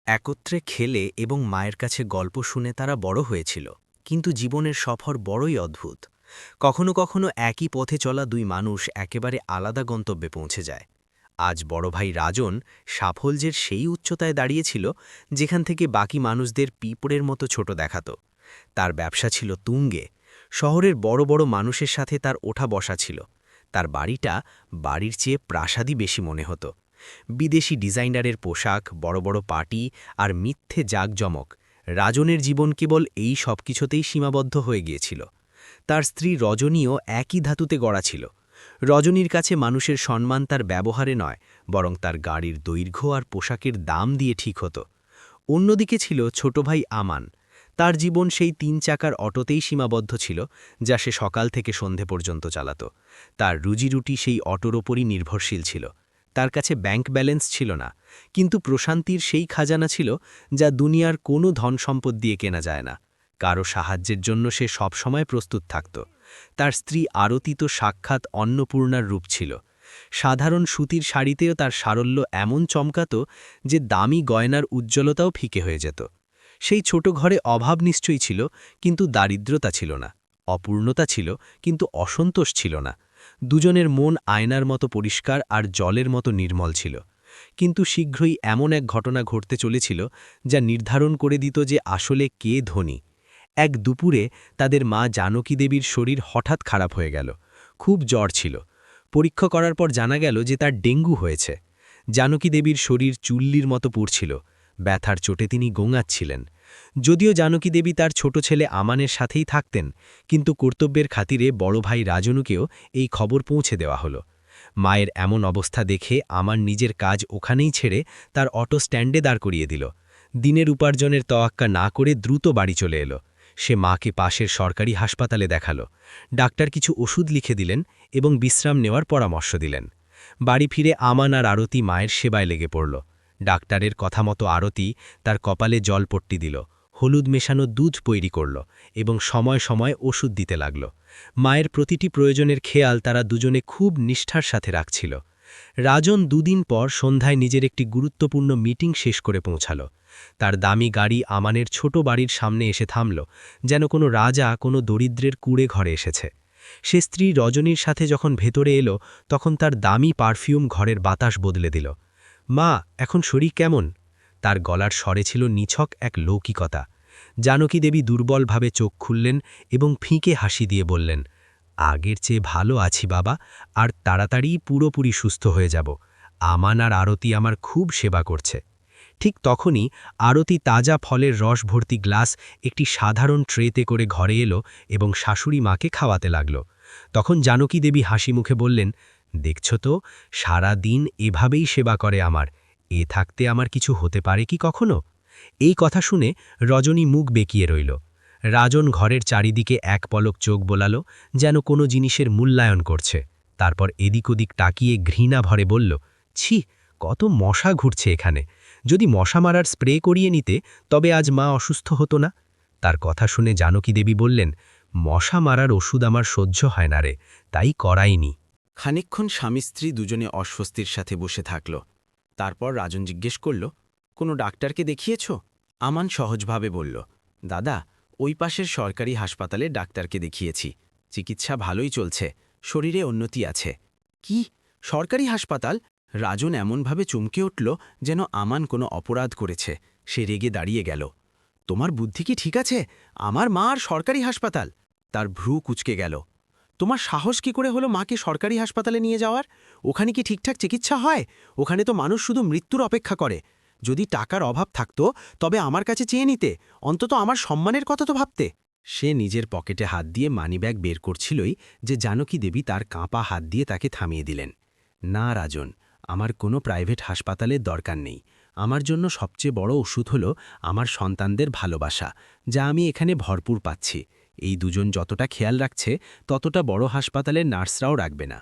একত্রে খেলে এবং মায়ের কাছে গল্প শুনে তারা বড় হয়েছিল, কিন্তু জীবনের সফর বড়ই অদ্ভুত। কখনো কখনো একই পথে চলা দুই মানুষ একেবারে আলাদা গন্তব্যে পৌঁছে যায়। আজ বড় ভাই রাজন সাফল্যের সেই উচ্চতায় দাঁড়িয়েছিল যেখান থেকে বাকি মানুষদের পিঁপড়ের মতো ছোট দেখাত। তার ব্যবসা ছিল তুঙ্গে, শহরের বড় বড় মানুষের সাথে তার ওঠা বসা ছিল। তার বাড়িটা বাড়ির চেয়ে প্রাসাদই বেশি মনে হতো। বিদেশি ডিজাইনারের পোশাক, বড় বড় পার্টি আর মিথ্যে জাঁকজমক। রাজনের জীবন কেবল এই সব কিছুতেই সীমাবদ্ধ হয়ে গিয়েছিল। তার স্ত্রী রজনীও একই ধাতুতে গড়া ছিল। রজনীর কাছে মানুষের সম্মান তার ব্যবহারে নয়, বরং তার গাড়ির দৈর্ঘ্য আর পোশাকের দাম দিয়ে ঠিক হতো। অন্যদিকে ছিল ছোট ভাই আমান। তার জীবন সেই ৩ চাকার অটোতেই সীমাবদ্ধ ছিল, যা সে সকাল থেকে সন্ধে পর্যন্ত চালাত। তার রুজিরুটি সেই অটোর ওপরই নির্ভরশীল ছিল। তার কাছে ব্যাংক ব্যালেন্স ছিল না, কিন্তু প্রশান্তির সেই খাজানা ছিল যা দুনিয়ার কোনো ধন সম্পদ দিয়ে কেনা যায় না। কারো সাহায্যের জন্য সে সবসময় প্রস্তুত থাকত। তার স্ত্রী আরতি তো সাক্ষাৎ অন্নপূর্ণার রূপ ছিল। সাধারণ সুতির শাড়িতেও তার সারল্য এমন চমকাত যে দামি গয়নার উজ্জ্বলতাও ফিকে হয়ে যেত। সেই ছোট ঘরে অভাব নিশ্চয়ই ছিল, কিন্তু দারিদ্রতা ছিল না। অপূর্ণতা ছিল, কিন্তু অসন্তোষ ছিল না। দুজনের মন আয়নার মতো পরিষ্কার আর জলের মতো নির্মল ছিল। কিন্তু শীঘ্রই এমন এক ঘটনা ঘটতে চলেছিল যা নির্ধারণ করে দিত যে আসলে কে ধনী। এক দুপুরে তাদের মা জানকী দেবীর শরীর হঠাৎ খারাপ হয়ে গেল। খুব জ্বর ছিল। পরীক্ষা করার পর জানা গেল যে তার ডেঙ্গু হয়েছে। জানকী দেবীর শরীর চুল্লির মতো পুড়ছিল। ব্যথার চোটে তিনি গোঙাচ্ছিলেন। যদিও জানকী দেবী তার ছোট ছেলে আমানের সাথেই থাকতেন, কিন্তু কর্তব্যের খাতিরে বড় ভাই রাজনুকেও এই খবর পৌঁছে দেওয়া হলো। মায়ের এমন অবস্থা দেখে আমার নিজের কাজ ওখানেই ছেড়ে তার অটো স্ট্যান্ডে দাঁড় করিয়ে দিল। দিনের উপার্জনের তোয়াক্কা না করে দ্রুত বাড়ি চলে এলো। সে মাকে পাশের সরকারি হাসপাতালে দেখালো। ডাক্তার কিছু ওষুধ লিখে দিলেন এবং বিশ্রাম নেওয়ার পরামর্শ দিলেন। বাড়ি ফিরে আমান আর আরতি মায়ের সেবায় লেগে পড়ল। ডাক্তারের কথা মতো আরতি তার কপালে জলপট্টি দিল, হলুদ মেশানো দুধ তৈরি করল এবং সময় সময় ওষুধ দিতে লাগল। মায়ের প্রতিটি প্রয়োজনের খেয়াল তারা দুজনে খুব নিষ্ঠার সাথে রাখছিল। রাজন দুদিন পর সন্ধ্যায় নিজের একটি গুরুত্বপূর্ণ মিটিং শেষ করে পৌঁছাল। তার দামি গাড়ি আমানের ছোট বাড়ির সামনে এসে থামল, যেন কোনো রাজা কোনো দরিদ্রের কুড়ে ঘরে এসেছে। সে স্ত্রী রজনীর সাথে যখন ভেতরে এলো, তখন তার দামি পারফিউম ঘরের বাতাস বদলে দিল। মা, এখন শরীর কেমন? তার গলার স্বরে ছিল নিছক এক লৌকিকতা। জানকী দেবী দুর্বলভাবে চোখ খুললেন এবং ফিকে হাসি দিয়ে বললেন, আগের চেয়ে ভালো আছি বাবা, আর তাড়াতাড়ি পুরোপুরি সুস্থ হয়ে যাব। আমান আর আরতি আমার খুব সেবা করছে। ঠিক তখনই আরতি তাজা ফলের রস ভর্তি গ্লাস একটি সাধারণ ট্রেতে করে ঘরে এলো এবং শাশুড়ি মাকে খাওয়াতে লাগল। তখন জানকী দেবী হাসি মুখে বললেন, দেখছ তো, সারা দিন এভাবেই সেবা করে আমার। এ থাকতে আমার কিছু হতে পারে কি কখনো? এই কথা শুনে রজনী মুখ বেঁকিয়ে রইল। রাজন ঘরের চারিদিকে এক পলক চোখ বোলালো, যেন কোনো জিনিসের মূল্যায়ন করছে। তারপর এদিক ওদিক তাকিয়ে ঘৃণা ভরে বলল, ছি, কত মশা ঘুরছে এখানে। যদি মশা মারার স্প্রে করিয়ে নিতে, তবে আজ মা অসুস্থ হতো না। তার কথা শুনে জানকী দেবী বললেন, মশা মারার ওষুধ আমার সহ্য হয় না রে, তাই করাইনি। খানিকক্ষণ স্বামী স্ত্রী দুজনে অস্বস্তির সাথে বসে থাকল। তারপর রাজন জিজ্ঞেস করল, কোনো ডাক্তারকে দেখিয়েছ? আমান সহজভাবে বলল, দাদা, ওই পাশের সরকারি হাসপাতালে ডাক্তারকে দেখিয়েছি। চিকিৎসা ভালোই চলছে, শরীরে উন্নতি আছে। কি, সরকারি হাসপাতাল? রাজন এমনভাবে চমকে উঠল যেন আমান কোনো অপরাধ করেছে। সে রেগে দাঁড়িয়ে গেল। তোমার বুদ্ধি কি ঠিক আছে? আমার মা আর সরকারি হাসপাতাল? তার ভ্রু কুঁচকে গেল। তোমার সাহস কি করে হলো মাকে সরকারি হাসপাতালে নিয়ে যাওয়ার? ওখানে কি ঠিকঠাক চিকিৎসা হয়? ওখানে তো মানুষ শুধু মৃত্যুর অপেক্ষা করে। যদি টাকার অভাব থাকতো তবে আমার কাছে চেয়ে নিতে, অন্তত আমার সম্মানের কথা তো ভাবতে। সে নিজের পকেটে হাত দিয়ে মানিব্যাগ বের করছিলই যে জানকী দেবী তার কাঁপা হাত দিয়ে তাকে থামিয়ে দিলেন। না রাজন, আমার কোনো প্রাইভেট হাসপাতালের দরকার নেই। আমার জন্য সবচেয়ে বড় ওষুধ হলো আমার সন্তানদের ভালোবাসা, যা আমি এখানে ভরপুর পাচ্ছি। এই দুজন যতটা খেয়াল রাখছে, ততটা বড় হাসপাতালের নার্সরাও রাখবে না।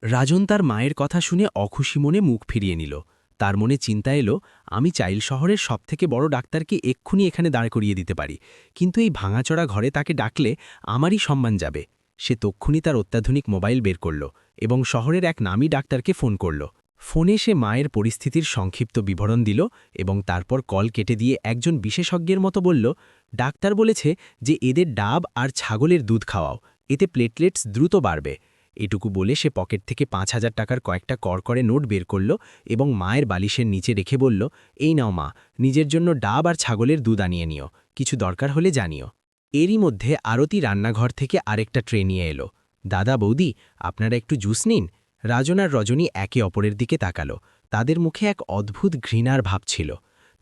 রাজন তার মায়ের কথা শুনে অখুশি মনে মুখ ফিরিয়ে নিল। তার মনে চিন্তা এলো, আমি চাইল শহরের সবথেকে বড় ডাক্তারকে এক্ষুনি এখানে দাঁড় করিয়ে দিতে পারি, কিন্তু এই ভাঙাচড়া ঘরে তাকে ডাকলে আমারই সম্মান যাবে। সে তক্ষুনি তার অত্যাধুনিক মোবাইল বের করল এবং শহরের এক নামী ডাক্তারকে ফোন করল। ফোনে সে মায়ের পরিস্থিতির সংক্ষিপ্ত বিবরণ দিল এবং তারপর কল কেটে দিয়ে একজন বিশেষজ্ঞের মতো বলল, ডাক্তার বলেছে যে এদের ডাব আর ছাগলের দুধ খাওয়াও, এতে প্লেটলেটস দ্রুত বাড়বে। এটুকু বলে সে পকেট থেকে ৫,০০০ টাকার কয়েকটা করকরে নোট বের করল এবং মায়ের বালিশের নিচে রেখে বলল, এই নাও মা, নিজের জন্য ডাব আর ছাগলের দুধ আনিয়ে নিও, কিছু দরকার হলে জানিও। এরই মধ্যে আরতি রান্নাঘর থেকে আরেকটা ট্রে নিয়ে এলো। দাদা বৌদি, আপনারা একটু জুস নিন। রাজন আর রজনী একে অপরের দিকে তাকালো। তাদের মুখে এক অদ্ভুত ঘৃণার ভাব ছিল।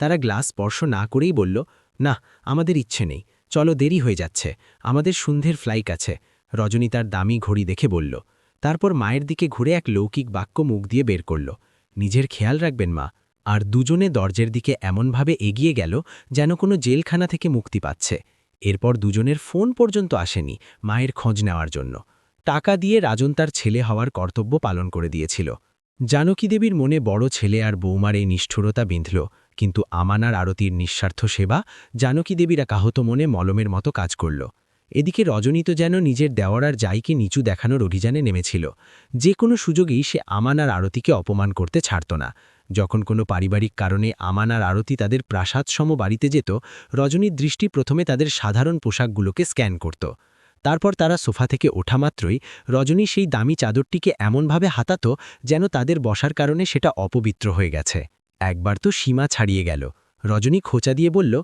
তারা গ্লাস স্পর্শ না করেই বলল, না, আমাদের ইচ্ছে নেই, চলো, দেরি হয়ে যাচ্ছে, আমাদের সন্ধ্যের ফ্লাইট আছে। রজনী তার দামি ঘড়ি দেখে বলল। তারপর মায়ের দিকে ঘুরে এক লৌকিক বাক্য মুখ দিয়ে বের করল, নিজের খেয়াল রাখবেন মা। আর দুজনে দরজার দিকে এমনভাবে এগিয়ে গেল যেন কোনো জেলখানা থেকে মুক্তি পাচ্ছে। এরপর দুজনের ফোন পর্যন্ত আসেনি মায়ের খোঁজ নেওয়ার জন্য। টাকা দিয়ে রাজন তার ছেলে হওয়ার কর্তব্য পালন করে দিয়েছিল। জানকী দেবীর মনে বড় ছেলে আর বৌমার এই নিষ্ঠুরতা বিঁধল, কিন্তু আমান আর আরতির নিঃস্বার্থ সেবা জানকী দেবীর কাহত মনে মলমের মতো কাজ করল। এদিকে রজনী তো যেন নিজের দেওয়ার আর জাইকে নিচু দেখানোর অভিযানে নেমেছিল। যে কোনো সুযোগেই সে আমান আর আরতিকে অপমান করতে ছাড়ত না। যখন কোনো পারিবারিক কারণে আমান আর আরতি তাদের প্রাসাদসম বাড়িতে যেত, রজনীর দৃষ্টি প্রথমে তাদের সাধারণ পোশাকগুলোকে স্ক্যান করত। তারপর তারা সোফা থেকে ওঠা মাত্রই রজনী সেই দামি চাদরটিকে এমনভাবে হাতাত যেন তাদের বসার কারণে সেটা অপবিত্র হয়ে গেছে। একবার তো সীমা ছাড়িয়ে গেল। রজনী খোঁচা দিয়ে বলল,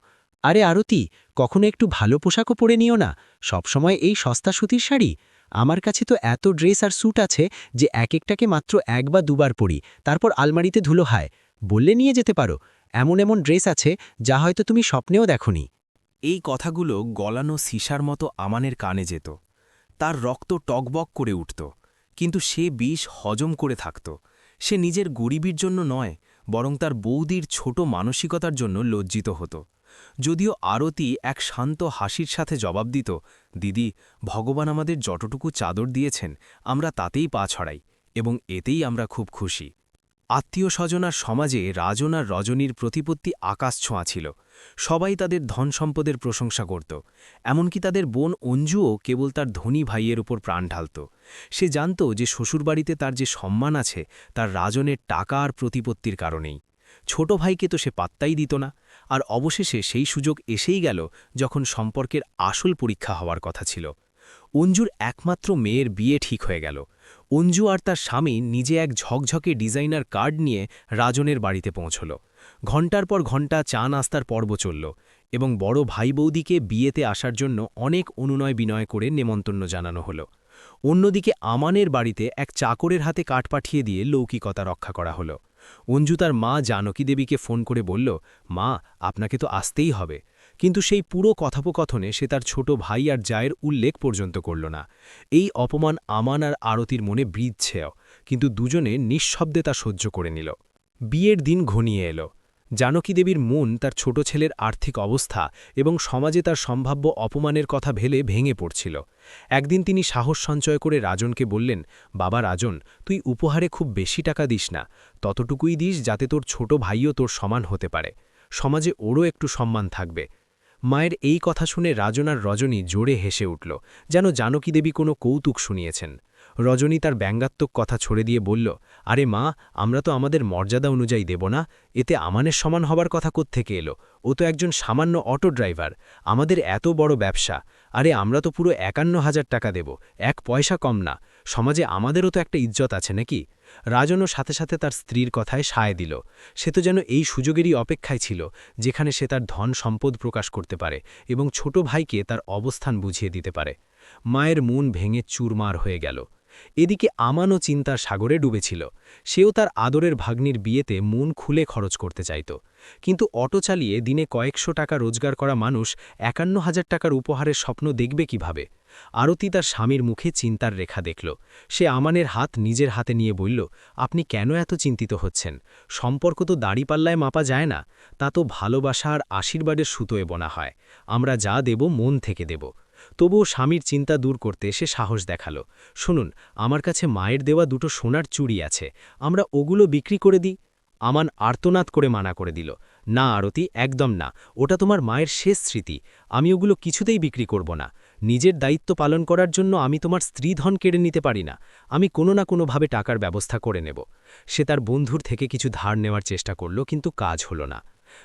আরে আরতি, কখনো একটু ভালো পোশাকও পরে নিও না, সবসময় এই সস্তা সুতির শাড়ি। আমার কাছে তো এত ড্রেস আর স্যুট আছে যে এক একটাকে মাত্র ১ বা ২ বার পরি, তারপর আলমারিতে ধুলো হয়। বললে নিয়ে যেতে পারো, এমন এমন ড্রেস আছে যা হয়তো তুমি স্বপ্নেও দেখোনি। এই কথাগুলো গলানো সীসার মতো আমানের কানে যেত। তার রক্ত টকবক করে উঠত, কিন্তু সে বিষ হজম করে থাকত। সে নিজের গরিবীর জন্য নয়, বরং তার বৌদির ছোট মানসিকতার জন্য লজ্জিত হতো। যদিও আরতি এক শান্ত হাসির সাথে জবাব দিত, দিদি, ভগবান আমাদের যতটুকু চাদর দিয়েছেন আমরা তাতেই পা ছড়াই, এবং এতেই আমরা খুব খুশি। আত্মীয় স্বজন আর সমাজে রাজন আর রজনীর প্রতিপত্তি আকাশ ছোঁয়া ছিল। সবাই তাদের ধন সম্পদের প্রশংসা করত, এমনকি তাদের বোন অঞ্জুও কেবল তার ধনী ভাইয়ের উপর প্রাণ ঢালত। সে জানত যে শ্বশুরবাড়িতে তার যে সম্মান আছে তার রাজনের টাকা আর প্রতিপত্তির কারণেই। ছোট ভাইকে তো সে পাত্তাই দিত না। আর অবশেষে সেই সুযোগ এসেই গেল যখন সম্পর্কের আসল পরীক্ষা হওয়ার কথা ছিল। অঞ্জুর একমাত্র মেয়ের বিয়ে ঠিক হয়ে গেল। অঞ্জু আর তার স্বামী নিজে এক ঝকঝকে ডিজাইনার কার্ড নিয়ে রাজনের বাড়িতে পৌঁছল। ঘণ্টার পর ঘণ্টা চা নাস্তার পর্ব চলল, এবং বড় ভাই বৌদিকে বিয়েতে আসার জন্য অনেক অনুনয় বিনয় করে নেমন্তন্ন জানানো হলো। অন্যদিকে আমানের বাড়িতে এক চাকরের হাতে কাঠ পাঠিয়ে দিয়ে লৌকিকতা রক্ষা করা হলো। অঞ্জু তার মা জানকী দেবীকে ফোন করে বলল, মা, আপনাকে তো আসতেই হবে। কিন্তু সেই পুরো কথোপকথনে সে তার ছোট ভাই আর জায়ের উল্লেখ পর্যন্ত করল না। এই অপমান আমান আর আরতির মনে বৃদ্ধেও, কিন্তু দুজনে নিঃশব্দে তা সহ্য করে নিল। বিয়ের দিন ঘনিয়ে এলো। জানকী দেবীর মন তার ছোট ছেলের আর্থিক অবস্থা এবং সমাজে তার সম্ভাব্য অপমানের কথা ভেলে ভেঙে পড়ছিল। একদিন তিনি সাহস সঞ্চয় করে রাজনকে বললেন, বাবা রাজন, তুই উপহারে খুব বেশি টাকা দিস না, ততটুকুই দিস যাতে তোর ছোট ভাইও তোর সমান হতে পারে, সমাজে ওরও একটু সম্মান থাকবে। মায়ের এই কথা শুনে রাজন আর রজনী জোরে হেসে উঠল, যেন জানকী দেবী কোনো কৌতুক শুনিয়েছেন। রজনী তার ব্যঙ্গাত্মক কথা ছড়ে দিয়ে বলল, আরে মা, আমরা তো আমাদের মর্যাদা অনুযায়ী দেব না, এতে আমানের সমান হবার কথা কোত্থেকে এলো? ও তো একজন সামান্য অটো ড্রাইভার, আমাদের এত বড় ব্যবসা। আরে আমরা তো পুরো ৫১,০০০ টাকা দেব, ১ পয়সা কম না। সমাজে আমাদেরও তো একটা ইজ্জত আছে নাকি? রাজনও সাথে সাথে তার স্ত্রীর কথায় সায় দিল। সে তো যেন এই সুযোগেরই অপেক্ষায় ছিল, যেখানে সে তার ধন সম্পদ প্রকাশ করতে পারে এবং ছোট ভাইকে তার অবস্থান বুঝিয়ে দিতে পারে। মায়ের মন ভেঙে চুরমার হয়ে গেল। এদিকে আমানও চিন্তার সাগরে ডুবেছিল। সেও তার আদরের ভাগ্নির বিয়েতে মন খুলে খরচ করতে চাইত, কিন্তু অটো চালিয়ে দিনে কয়েকশো টাকা রোজগার করা মানুষ ৫১,০০০ টাকার উপহারের স্বপ্ন দেখবে কিভাবে? আরতি তার স্বামীর মুখে চিন্তার রেখা দেখল। সে আমানের হাত নিজের হাতে নিয়ে বলল, আপনি কেন এত চিন্তিত হচ্ছেন? সম্পর্ক তো দাড়িপাল্লায় মাপা যায় না, তা তো ভালোবাসা আর আশীর্বাদের সুতোয় বোনা হয়। আমরা যা দেব মন থেকে দেব। তবুও স্বামীর চিন্তা দূর করতে সে সাহস দেখালো, শুনুন, আমার কাছে মায়ের দেওয়া ২টো সোনার চুড়ি আছে, আমরা ওগুলো বিক্রি করে দিই। আমান আর্তনাদ করে মানা করে দিল, না আরতি, একদম না। ওটা তোমার মায়ের শেষ স্মৃতি। আমি ওগুলো কিছুতেই বিক্রি করব না। নিজের দায়িত্ব পালন করার জন্য আমি তোমার স্ত্রীধন কেড়ে নিতে পারি না। আমি কোনো না কোনোভাবে টাকার ব্যবস্থা করে নেব। সে তার বন্ধুর থেকে কিছু ধার নেওয়ার চেষ্টা করল, কিন্তু কাজ হলো না।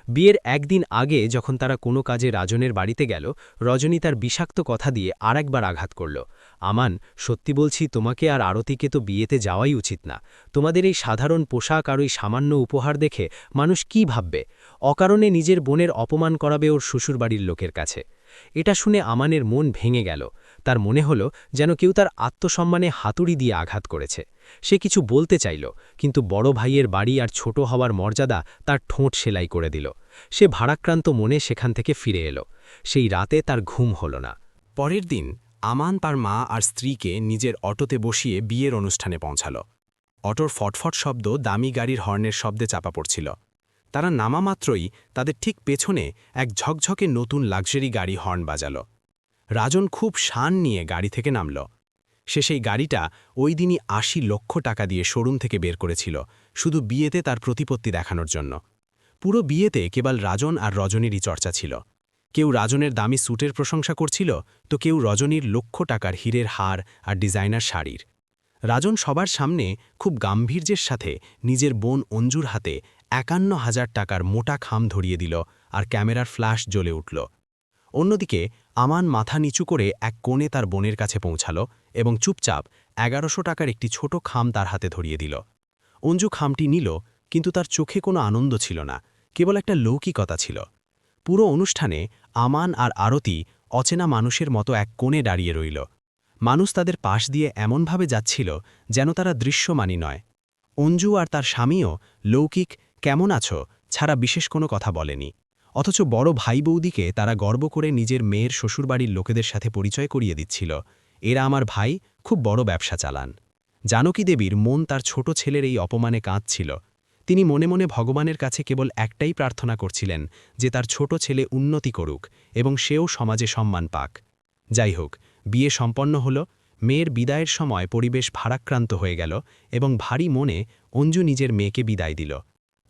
বিয়ের একদিন আগে যখন তারা কোনো কাজে রাজনের বাড়িতে গেল, রজনী তার বিষাক্ত কথা দিয়ে আরেকবার আঘাত করল। আমান, সত্যি বলছি, তোমাকে আর আরতিকে তো বিয়েতে যাওয়াই উচিত না। তোমাদের এই সাধারণ পোশাক আর ওই সামান্য উপহার দেখে মানুষ কি ভাববে? অকারণে নিজের বোনের অপমান করাবে ওর শ্বশুরবাড়ির লোকের কাছে। এটা শুনে আমানের মন ভেঙে গেল। তার মনে হলো যেন কেউ তার আত্মসম্মানে হাতুড়ি দিয়ে আঘাত করেছে। সে কিছু বলতে চাইল, কিন্তু বড় ভাইয়ের বাড়ি আর ছোট হওয়ার মর্যাদা তার ঠোঁট সেলাই করে দিল। সে ভারাক্রান্ত মনে সেখান থেকে ফিরে এলো। সেই রাতে তার ঘুম হল না। পরের দিন আমান তার মা আর স্ত্রীকে নিজের অটোতে বসিয়ে বিয়ের অনুষ্ঠানে পৌঁছাল। অটোর ফটফট শব্দ দামি গাড়ির হর্নের শব্দে চাপা পড়ছিল। তারা নামা মাত্রই তাদের ঠিক পেছনে এক ঝকঝকে নতুন লাক্সারি গাড়ি হর্ন বাজাল। রাজন খুব শান নিয়ে গাড়ি থেকে নামল। সে সেই গাড়িটা ওই দিনই ৮০ লক্ষ টাকা দিয়ে শোরুম থেকে বের করেছিল, শুধু বিয়েতে তার প্রতিপত্তি দেখানোর জন্য। পুরো বিয়েতে কেবল রাজন আর রজনীরই চর্চা ছিল। কেউ রাজনের দামি স্যুটের প্রশংসা করছিল, তো কেউ রজনীর লক্ষ টাকার হীরের হার আর ডিজাইনার শাড়ির। রাজন সবার সামনে খুব গাম্ভীর্যের সাথে নিজের বোন অঞ্জুর হাতে ৫১,০০০ টাকার মোটা খাম ধরিয়ে দিল, আর ক্যামেরার ফ্ল্যাশ জ্বলে উঠল। অন্যদিকে আমান মাথা নিচু করে এক কোণে তার বোনের কাছে পৌঁছাল এবং চুপচাপ ১১০০ টাকার একটি ছোট খাম তার হাতে ধরিয়ে দিল। অঞ্জু খামটি নিল, কিন্তু তার চোখে কোনো আনন্দ ছিল না, কেবল একটা লৌকিকতা ছিল। পুরো অনুষ্ঠানে আমান আর আরতি অচেনা মানুষের মতো এক কোণে দাঁড়িয়ে রইল। মানুষ তাদের পাশ দিয়ে এমনভাবে যাচ্ছিল যেন তারা দৃশ্যমানই নয়। অঞ্জু আর তার স্বামীও লৌকিক "কেমন আছো" ছাড়া বিশেষ কোনো কথা বলেনি। অথচ বড় ভাই বৌদিকে তারা গর্ব করে নিজের মেয়ের শ্বশুরবাড়ির লোকেদের সাথে পরিচয় করিয়ে দিচ্ছিল। এরা আমার ভাই, খুব বড় ব্যবসা চালান। জানকী দেবীর মন তার ছোট ছেলের এই অপমানে কাঁদছিল। তিনি মনে মনে ভগবানের কাছে কেবল একটাই প্রার্থনা করছিলেন, যে তার ছোট ছেলে উন্নতি করুক এবং সেও সমাজে সম্মান পাক। যাই হোক, বিয়ে সম্পন্ন হল। মেয়ের বিদায়ের সময় পরিবেশ ভারাক্রান্ত হয়ে গেল এবং ভারী মনে অঞ্জু নিজের মেয়েকে বিদায় দিল।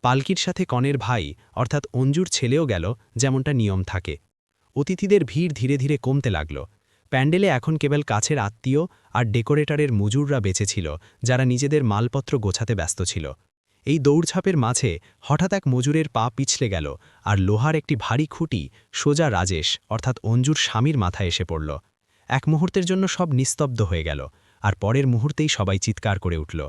পালকির সাথে কনের ভাই অর্থাৎ অঞ্জুর ছেলেও গেল, যেমনটা নিয়ম থাকে। অতিথিদের ভিড় ধীরে ধীরে কমতে লাগল। প্যান্ডেলে এখন কেবল কাছের আত্মীয় আর ডেকোরেটরের মজুররা বেঁচে ছিল, যারা নিজেদের মালপত্র গোছাতে ব্যস্ত ছিল। এই দৌড়ঝাঁপের মাঝে হঠাৎ এক মজুরের পা পিছলে গেল, আর লোহার একটি ভারী খুঁটি সোজা রাজেশ অর্থাৎ অঞ্জুর স্বামীর মাথায় এসে পড়ল। এক মুহূর্তের জন্য সব নিস্তব্ধ হয়ে গেল, আর পরের মুহূর্তেই সবাই চিৎকার করে উঠল।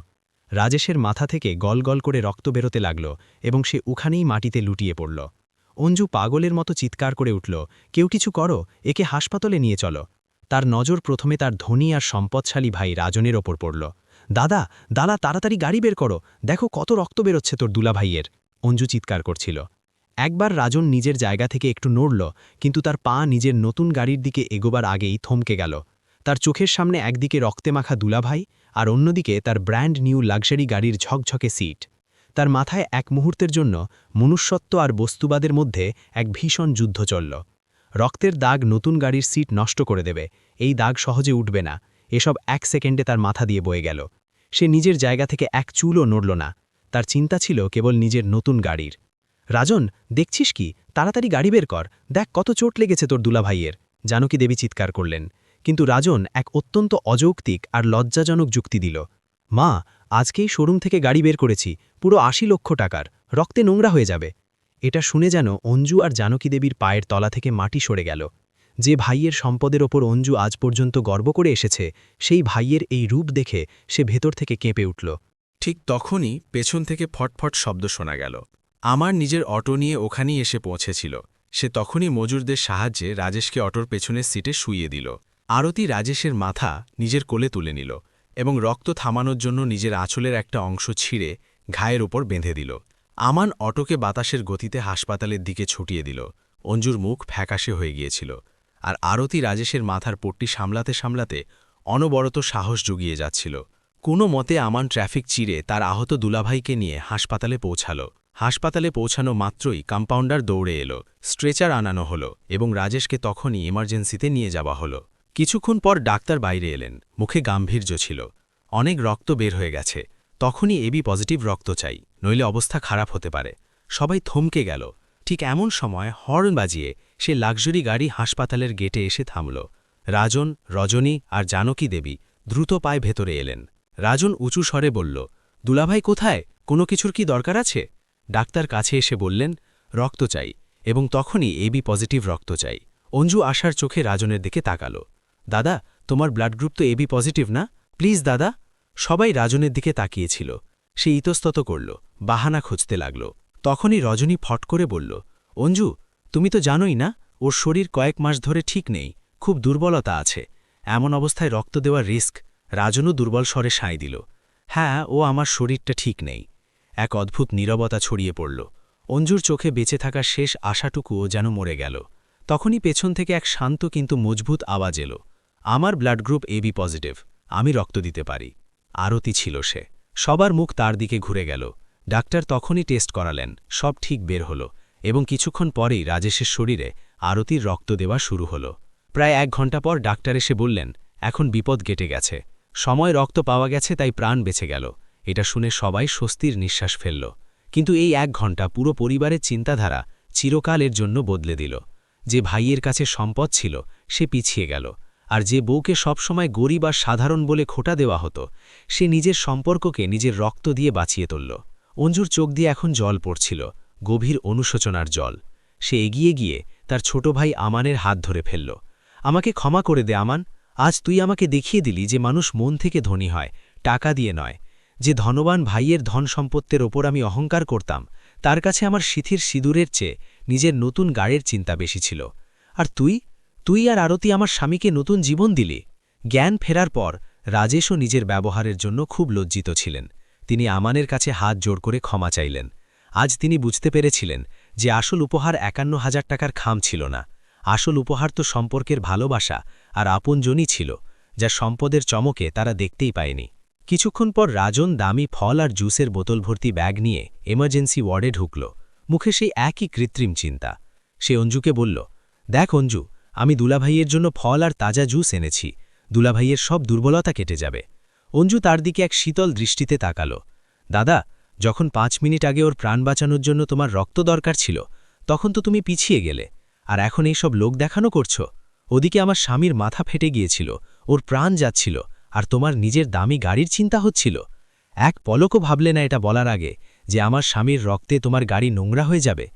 রাজেশের মাথা থেকে গল গল করে রক্ত বেরোতে লাগল এবং সে ওখানেই মাটিতে লুটিয়ে পড়ল। অঞ্জু পাগলের মতো চিৎকার করে উঠল, কেউ কিছু করো, একে হাসপাতালে নিয়ে চলো। তার নজর প্রথমে তার ধনী আর সম্পদশালী ভাই রাজনের ওপর পড়ল। দাদা, দাদা, তাড়াতাড়ি গাড়ি বের করো, দেখো কত রক্ত বেরোচ্ছে তোর দুলাভাইয়ের, অঞ্জু চিৎকার করছিল। একবার রাজন নিজের জায়গা থেকে একটু নড়ল, কিন্তু তার পা নিজের নতুন গাড়ির দিকে এগোবার আগেই থমকে গেল। তার চোখের সামনে একদিকে রক্তে মাখা দুলাভাই, আর অন্যদিকে তার ব্র্যান্ড নিউ লাক্সারি গাড়ির ঝকঝকে সিট। তার মাথায় এক মুহূর্তের জন্য মনুষ্যত্ব আর বস্তুবাদের মধ্যে এক ভীষণ যুদ্ধ চলল। রক্তের দাগ নতুন গাড়ির সিট নষ্ট করে দেবে, এই দাগ সহজে উঠবে না, এসব ১ সেকেন্ডে তার মাথা দিয়ে বয়ে গেল। সে নিজের জায়গা থেকে এক চুলও নড়ল না। তার চিন্তা ছিল কেবল নিজের নতুন গাড়ির। রাজন, দেখছিস কি? তাড়াতাড়ি গাড়ি বের কর, দেখ কত চোট লেগেছে তোর দুলাভাইয়ের, জানকী দেবী চিৎকার করলেন। কিন্তু রাজন এক অত্যন্ত অযৌক্তিক আর লজ্জাজনক যুক্তি দিল। মা, আজকেই শোরুম থেকে গাড়ি বের করেছি, পুরো ৮০ লক্ষ টাকার, রক্তে নোংরা হয়ে যাবে। এটা শুনে যেন অঞ্জু আর জানকী দেবীর পায়ের তলা থেকে মাটি সরে গেল। যে ভাইয়ের সম্পদের ওপর অঞ্জু আজ পর্যন্ত গর্ব করে এসেছে, সেই ভাইয়ের এই রূপ দেখে সে ভেতর থেকে কেঁপে উঠল। ঠিক তখনই পেছন থেকে ফটফট শব্দ শোনা গেল। আমার নিজের অটো নিয়ে ওখানেই এসে পৌঁছেছিল। সে তখনই মজুরদের সাহায্যে রাজেশকে অটোর পেছনের সিটে শুইয়ে দিল। আরতি রাজেশের মাথা নিজের কোলে তুলে নিল এবং রক্ত থামানোর জন্য নিজের আঁচলের একটা অংশ ছিঁড়ে ঘায়ের ওপর বেঁধে দিল। আমান অটোকে বাতাসের গতিতে হাসপাতালের দিকে ছুটিয়ে দিল। অঞ্জুর মুখ ফ্যাকাশে হয়ে গিয়েছিল, আর আরতি রাজেশের মাথার পট্টি সামলাতে সামলাতে অনবরত সাহস জুগিয়ে যাচ্ছিল। কোনো মতে আমান ট্রাফিক চিরে তার আহত দুলাভাইকে নিয়ে হাসপাতালে পৌঁছাল। হাসপাতালে পৌঁছানো মাত্রই কম্পাউন্ডার দৌড়ে এলো, স্ট্রেচার আনানো হলো এবং রাজেশকে তখনই এমার্জেন্সিতে নিয়ে যাওয়া হলো। কিছুক্ষণ পর ডাক্তার বাইরে এলেন, মুখে গাম্ভীর্য ছিল। অনেক রক্ত বের হয়ে গেছে, তখনই এবি পজিটিভ রক্ত চাই, নইলে অবস্থা খারাপ হতে পারে। সবাই থমকে গেল। ঠিক এমন সময় হর্ন বাজিয়ে সে লাক্সারি গাড়ি হাসপাতালের গেটে এসে থামল। রাজন, রজনী আর জানকী দেবী দ্রুত পায়ে ভেতরে এলেন। রাজন উঁচু স্বরে বলল, দুলাভাই কোথায়? কোনো কিছুর কি দরকার আছে? ডাক্তার কাছে এসে বললেন, রক্ত চাই, এবং তখনই এবি পজিটিভ রক্ত চাই। অঞ্জু আশার চোখে রাজনের দিকে তাকালো। দাদা, তোমার ব্লাড গ্রুপ তো এবি পজিটিভ না? প্লিজ দাদা। সবাই রাজনের দিকে তাকিয়েছিল। সে ইতস্তত করল, বাহানা খুঁজতে লাগল। তখনই রজনী ফট করে বলল, অঞ্জু, তুমি তো জানোই না, ওর শরীর কয়েক মাস ধরে ঠিক নেই, খুব দুর্বলতা আছে। এমন অবস্থায় রক্ত দেওয়ার রিস্ক। রাজনও দুর্বল স্বরে সায় দিল, হ্যাঁ, ও আমার শরীরটা ঠিক নেই। এক অদ্ভুত নীরবতা ছড়িয়ে পড়ল। অঞ্জুর চোখে বেঁচে থাকার শেষ আশাটুকুও যেন মরে গেল। তখনই পেছন থেকে এক শান্ত কিন্তু মজবুত আওয়াজ এলো, আমার ব্লাড গ্রুপ এবি পজিটিভ, আমি রক্ত দিতে পারি। আরতি ছিল সে। সবার মুখ তার দিকে ঘুরে গেল। ডাক্তার তখনই টেস্ট করালেন, সব ঠিক বের হল, এবং কিছুক্ষণ পরেই রাজেশের শরীরে আরতির রক্ত দেওয়া শুরু হল। প্রায় 1 ঘন্টা পর ডাক্তার এসে বললেন, এখন বিপদ কেটে গেছে, সময় রক্ত পাওয়া গেছে, তাই প্রাণ বেঁচে গেল। এটা শুনে সবাই স্বস্তির নিঃশ্বাস ফেলল। কিন্তু এই 1 ঘন্টা পুরো পরিবারের চিন্তাধারা চিরকালের জন্য বদলে দিল। যে ভাইয়ের কাছে সম্পদ ছিল সে পিছিয়ে গেল, আর যে বউকে সবসময় গরিব আর সাধারণ বলে খোঁটা দেওয়া হতো, সে নিজের সম্পর্ককে নিজের রক্ত দিয়ে বাঁচিয়ে তুলল। অঞ্জুর চোখ দিয়ে এখন জল পড়ছিল, গভীর অনুশোচনার জল। সে এগিয়ে গিয়ে তার ছোট ভাই আমানের হাত ধরে ফেলল। আমাকে ক্ষমা করে দে আমান, আজ তুই আমাকে দেখিয়ে দিলি যে মানুষ মন থেকে ধনী হয়, টাকা দিয়ে নয়। যে ধনবান ভাইয়ের ধন সম্পত্তির ওপর আমি অহংকার করতাম, তার কাছে আমার সিথির সিঁদুরের চেয়ে নিজের নতুন গাড়ির চিন্তা বেশি ছিল। আর তুই আর আরতি আমার স্বামীকে নতুন জীবন দিলি। জ্ঞান ফেরার পর রাজেশও নিজের ব্যবহারের জন্য খুব লজ্জিত ছিলেন। তিনি আমানের কাছে হাত জোড় করে ক্ষমা চাইলেন। আজ তিনি বুঝতে পেরেছিলেন যে আসল উপহার ৫১,০০০ টাকার খাম ছিল না। আসল উপহার তো সম্পর্কের ভালোবাসা আর আপনজনই ছিল, যা সম্পদের চমকে তারা দেখতেই পায়নি। কিছুক্ষণ পর রাজন দামি ফল আর জুসের বোতল ভর্তি ব্যাগ নিয়ে এমার্জেন্সি ওয়ার্ডে ঢুকল। মুখে সেই একই কৃত্রিম চিন্তা। সে অঞ্জুকে বলল, দেখ অঞ্জু, আমি দুলাভাইয়ের জন্য ফল আর তাজা জুস এনেছি, দুলাভাইয়ের সব দুর্বলতা কেটে যাবে। অঞ্জু তার দিকে এক শীতল দৃষ্টিতে তাকাল। দাদা, যখন 5 মিনিট আগে ওর প্রাণ বাঁচানোর জন্য তোমার রক্ত দরকার ছিল, তখন তো তুমি পিছিয়ে গেলে, আর এখন এই সব লোক দেখানো করছো। ওদিকে আমার স্বামীর মাথা ফেটে গিয়েছিল, ওর প্রাণ যাচ্ছিল, আর তোমার নিজের দামি গাড়ির চিন্তা হচ্ছিল। এক পলকও ভাবলে না এটা বলার আগে যে আমার স্বামীর রক্তে তোমার গাড়ি নোংরা হয়ে যাবে।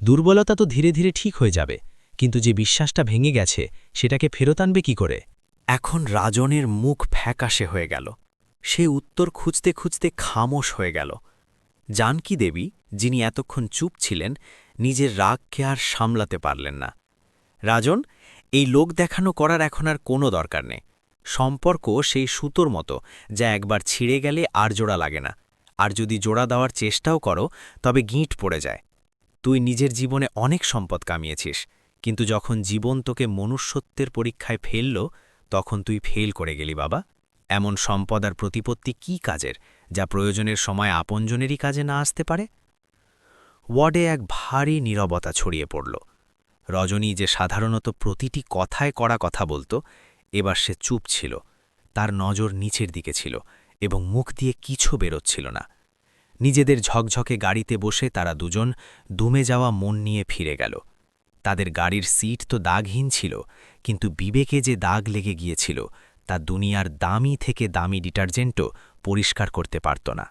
দুর্বলতা তো ধীরে ধীরে ঠিক হয়ে যাবে, কিন্তু যে বিশ্বাসটা ভেঙে গেছে সেটাকে ফেরত আনবে কি করে? এখন রাজনের মুখ ফ্যাকাশে হয়ে গেল। সে উত্তর খুঁজতে খুঁজতে খামোশ হয়ে গেল। জানকী দেবী, যিনি এতক্ষণ চুপ ছিলেন, নিজের রাগকে আর সামলাতে পারলেন না। রাজন, এই লোক দেখানো করার এখন আর কোনো দরকার নেই। সম্পর্ক সেই সুতোর মতো, যা একবার ছিঁড়ে গেলে আর জোড়া লাগে না, আর যদি জোড়া দেওয়ার চেষ্টাও করো তবে গিঁট পড়ে যায়। তুই নিজের জীবনে অনেক সম্পদ কামিয়েছিস, কিন্তু যখন জীবন তোকে মনুষ্যত্বের পরীক্ষায় ফেলল, তখন তুই ফেল করে গেলি বাবা। এমন সম্পদ আর প্রতিপত্তি কি কাজের, যা প্রয়োজনের সময় আপনজনেরই কাজে না আসতে পারে? ওয়ার্ডে এক ভারী নীরবতা ছড়িয়ে পড়ল। রজনী, যে সাধারণত প্রতিটি কথায় কড়া কথা বলতো, এবার সে চুপ ছিল। তার নজর নিচের দিকে ছিল এবং মুখ দিয়ে কিছু বেরোচ্ছিল না। নিজেদের ঝকঝকে গাড়িতে বসে তারা দুজন দুমে যাওয়া মন নিয়ে ফিরে গেল। তাদের গাড়ির সিট তো দাগহীন ছিল, কিন্তু বিবেকে যে দাগ লেগে গিয়েছিল তা দুনিয়ার দামি থেকে দামি ডিটারজেন্টও পরিষ্কার করতে পারত না।